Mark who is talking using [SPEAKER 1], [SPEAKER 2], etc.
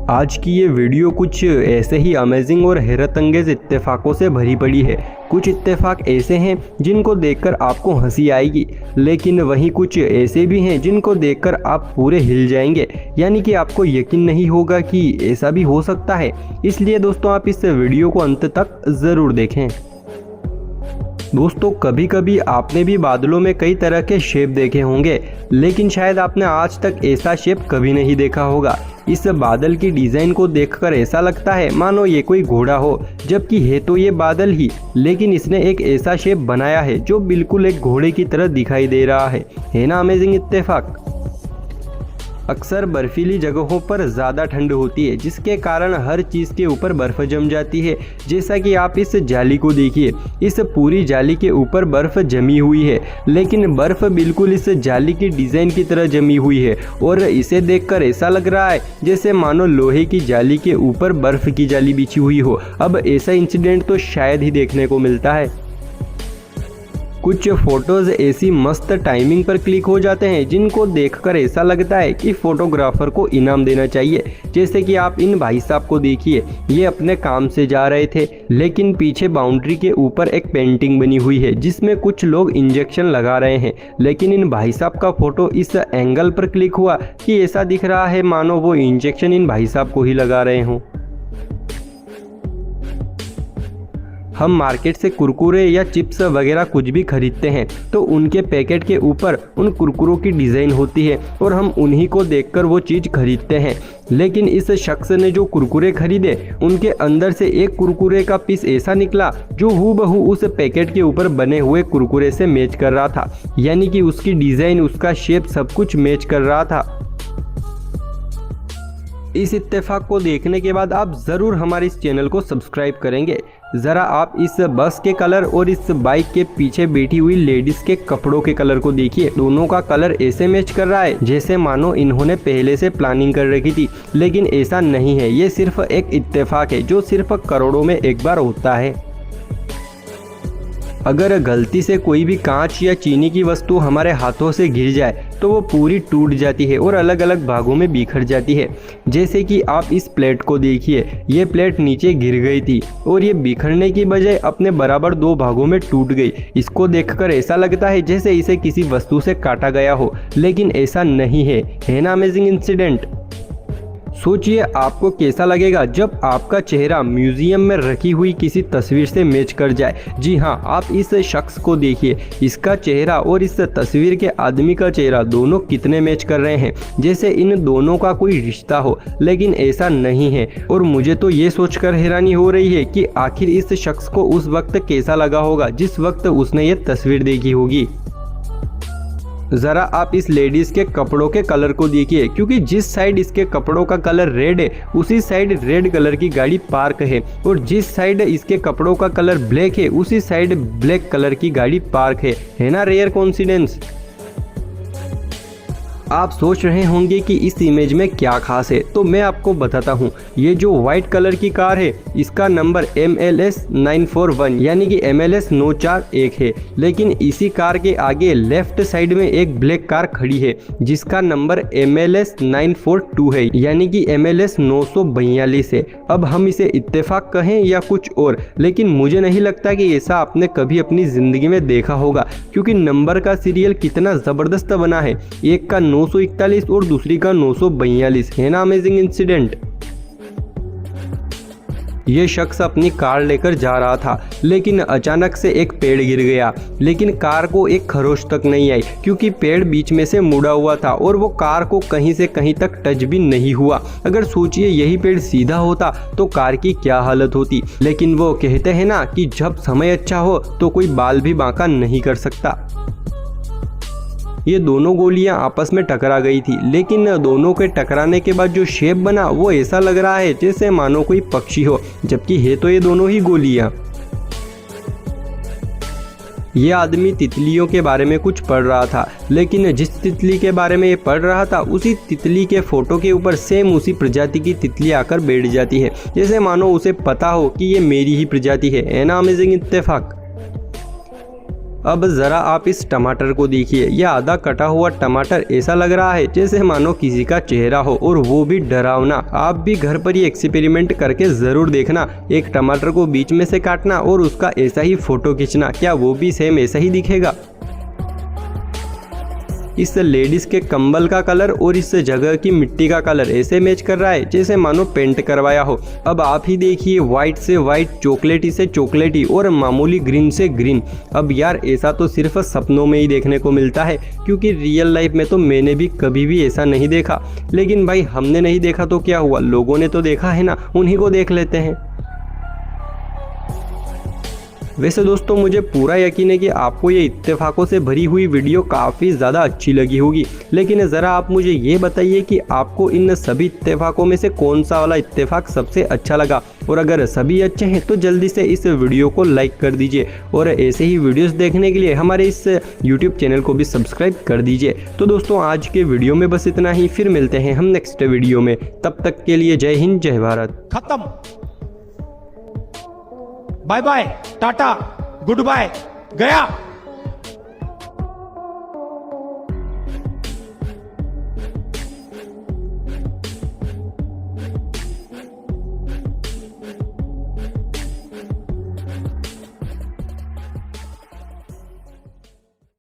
[SPEAKER 1] आज की ये वीडियो कुछ ऐसे ही अमेजिंग और हैरत अंगेज इत्तेफाकों से भरी पड़ी है। कुछ इत्तेफाक ऐसे हैं जिनको देखकर आपको हंसी आएगी, लेकिन वहीं कुछ ऐसे भी हैं जिनको देखकर आप पूरे हिल जाएंगे, यानी कि आपको यकीन नहीं होगा कि ऐसा भी हो सकता है। इसलिए दोस्तों आप इस वीडियो को अंत तक ज़रूर देखें। दोस्तों कभी कभी आपने भी बादलों में कई तरह के शेप देखे होंगे, लेकिन शायद आपने आज तक ऐसा शेप कभी नहीं देखा होगा। इस बादल की डिज़ाइन को देखकर ऐसा लगता है मानो ये कोई घोड़ा हो, जबकि है तो ये बादल ही, लेकिन इसने एक ऐसा शेप बनाया है जो बिल्कुल एक घोड़े की तरह दिखाई दे रहा है ना अमेजिंग इत्तेफाक। अक्सर बर्फीली जगहों पर ज़्यादा ठंड होती है, जिसके कारण हर चीज़ के ऊपर बर्फ़ जम जाती है। जैसा कि आप इस जाली को देखिए, इस पूरी जाली के ऊपर बर्फ़ जमी हुई है, लेकिन बर्फ़ बिल्कुल इस जाली की डिज़ाइन की तरह जमी हुई है और इसे देखकर ऐसा लग रहा है जैसे मानो लोहे की जाली के ऊपर बर्फ़ की जाली बिछी हुई हो। अब ऐसा इंसिडेंट तो शायद ही देखने को मिलता है। कुछ फोटोज़ ऐसी मस्त टाइमिंग पर क्लिक हो जाते हैं जिनको देखकर ऐसा लगता है कि फोटोग्राफर को इनाम देना चाहिए। जैसे कि आप इन भाई साहब को देखिए, ये अपने काम से जा रहे थे, लेकिन पीछे बाउंड्री के ऊपर एक पेंटिंग बनी हुई है जिसमें कुछ लोग इंजेक्शन लगा रहे हैं, लेकिन इन भाई साहब का फोटो इस एंगल पर क्लिक हुआ कि ऐसा दिख रहा है मानो वो इंजेक्शन इन भाई साहब को ही लगा रहे हों। हम मार्केट से कुरकुरे या चिप्स वगैरह कुछ भी खरीदते हैं तो उनके पैकेट के ऊपर उन कुरकुरों की डिज़ाइन होती है और हम उन्हीं को देखकर वो चीज़ खरीदते हैं। लेकिन इस शख्स ने जो कुरकुरे खरीदे उनके अंदर से एक कुरकुरे का पीस ऐसा निकला जो हूबहू उस पैकेट के ऊपर बने हुए कुरकुरे से मैच कर रहा था, यानी कि उसकी डिज़ाइन, उसका शेप सब कुछ मैच कर रहा था। इस इत्तेफाक को देखने के बाद आप ज़रूर हमारे इस चैनल को सब्सक्राइब करेंगे। ज़रा आप इस बस के कलर और इस बाइक के पीछे बैठी हुई लेडीज़ के कपड़ों के कलर को देखिए। दोनों का कलर ऐसे मैच कर रहा है जैसे मानो इन्होंने पहले से प्लानिंग कर रखी थी, लेकिन ऐसा नहीं है। ये सिर्फ एक इत्तेफाक है जो सिर्फ करोड़ों में एक बार होता है। अगर गलती से कोई भी कांच या चीनी की वस्तु हमारे हाथों से गिर जाए तो वो पूरी टूट जाती है और अलग अलग भागों में बिखर जाती है। जैसे कि आप इस प्लेट को देखिए, ये प्लेट नीचे गिर गई थी और ये बिखरने की बजाय अपने बराबर दो भागों में टूट गई। इसको देखकर ऐसा लगता है जैसे इसे किसी वस्तु से काटा गया हो, लेकिन ऐसा नहीं है ना अमेजिंग इंसिडेंट। सोचिए आपको कैसा लगेगा जब आपका चेहरा म्यूजियम में रखी हुई किसी तस्वीर से मैच कर जाए। जी हाँ, आप इस शख्स को देखिए, इसका चेहरा और इस तस्वीर के आदमी का चेहरा दोनों कितने मैच कर रहे हैं, जैसे इन दोनों का कोई रिश्ता हो, लेकिन ऐसा नहीं है। और मुझे तो ये सोचकर हैरानी हो रही है कि आखिर इस शख्स को उस वक्त कैसा लगा होगा जिस वक्त उसने ये तस्वीर देखी होगी। ज़रा आप इस लेडीज़ के कपड़ों के कलर को देखिए, क्योंकि जिस साइड इसके कपड़ों का कलर रेड है उसी साइड रेड कलर की गाड़ी पार्क है, और जिस साइड इसके कपड़ों का कलर ब्लैक है उसी साइड ब्लैक कलर की गाड़ी पार्क है ना रेयर कोइंसिडेंस। आप सोच रहे होंगे कि इस इमेज में क्या खास है, तो मैं आपको बताता हूँ। ये जो व्हाइट कलर की कार है इसका नंबर MLS 941 यानी कि MLS 941 है, लेकिन इसी कार के आगे लेफ्ट साइड में एक ब्लैक कार खड़ी है जिसका नंबर MLS 942 है यानी कि MLS 942 है। अब हम इसे इत्तेफाक कहें या कुछ और, लेकिन मुझे नहीं लगता कि ऐसा आपने कभी अपनी ज़िंदगी में देखा होगा, क्योंकि नंबर का सीरियल कितना ज़बरदस्त बना है। एक का 941 और दूसरी का 942 है ना अमेजिंग इंसिडेंट। ये शख्स अपनी कार लेकर जा रहा था, लेकिन अचानक से एक पेड़ गिर गया, लेकिन कार को एक खरोच तक नहीं आई क्योंकि पेड़ बीच में से मुड़ा हुआ था और वो कार को कहीं से कहीं तक टच भी नहीं हुआ। अगर सोचिए यही पेड़ सीधा होता तो कार की क्या हालत होती। लेकिन वो कहते हैं ना कि जब समय अच्छा हो तो कोई बाल भी बांका नहीं कर सकता। ये दोनों गोलियां आपस में टकरा गई थी, लेकिन दोनों के टकराने के बाद जो शेप बना वो ऐसा लग रहा है जैसे मानो कोई पक्षी हो, जबकि है तो ये दोनों ही गोलियां। ये आदमी तितलियों के बारे में कुछ पढ़ रहा था, लेकिन जिस तितली के बारे में ये पढ़ रहा था उसी तितली के फोटो के ऊपर सेम उसी प्रजाति की तितली आकर बैठ जाती है, जैसे मानो उसे पता हो कि ये मेरी ही प्रजाति है ना अमेजिंग इत्तेफाक। अब जरा आप इस टमाटर को देखिए, यह आधा कटा हुआ टमाटर ऐसा लग रहा है जैसे मानो किसी का चेहरा हो, और वो भी डरावना। आप भी घर पर ये एक्सपेरिमेंट करके जरूर देखना। एक टमाटर को बीच में से काटना और उसका ऐसा ही फोटो खींचना, क्या वो भी सेम ऐसा ही दिखेगा? इस लेडीज के कंबल का कलर और इस जगह की मिट्टी का कलर ऐसे मैच कर रहा है जैसे मानो पेंट करवाया हो। अब आप ही देखिए, व्हाइट से व्हाइट, चॉकलेटी से चॉकलेटी और मामूली ग्रीन से ग्रीन। अब यार ऐसा तो सिर्फ सपनों में ही देखने को मिलता है, क्योंकि रियल लाइफ में तो मैंने भी कभी भी ऐसा नहीं देखा। लेकिन भाई हमने नहीं देखा तो क्या हुआ, लोगों ने तो देखा है ना, उन्हीं को देख लेते हैं। वैसे दोस्तों मुझे पूरा यकीन है कि आपको ये इत्तेफाकों से भरी हुई वीडियो काफ़ी ज़्यादा अच्छी लगी होगी, लेकिन ज़रा आप मुझे ये बताइए कि आपको इन सभी इत्तेफाकों में से कौन सा वाला इत्तेफाक सबसे अच्छा लगा। और अगर सभी अच्छे हैं तो जल्दी से इस वीडियो को लाइक कर दीजिए, और ऐसे ही वीडियोस देखने के लिए हमारे इस यूट्यूब चैनल को भी सब्सक्राइब कर दीजिए। तो दोस्तों आज के वीडियो में बस इतना ही, फिर मिलते हैं हम नेक्स्ट वीडियो में। तब तक के लिए जय हिंद, जय भारत।
[SPEAKER 2] खत्म, bye bye, tata, goodbye, गया।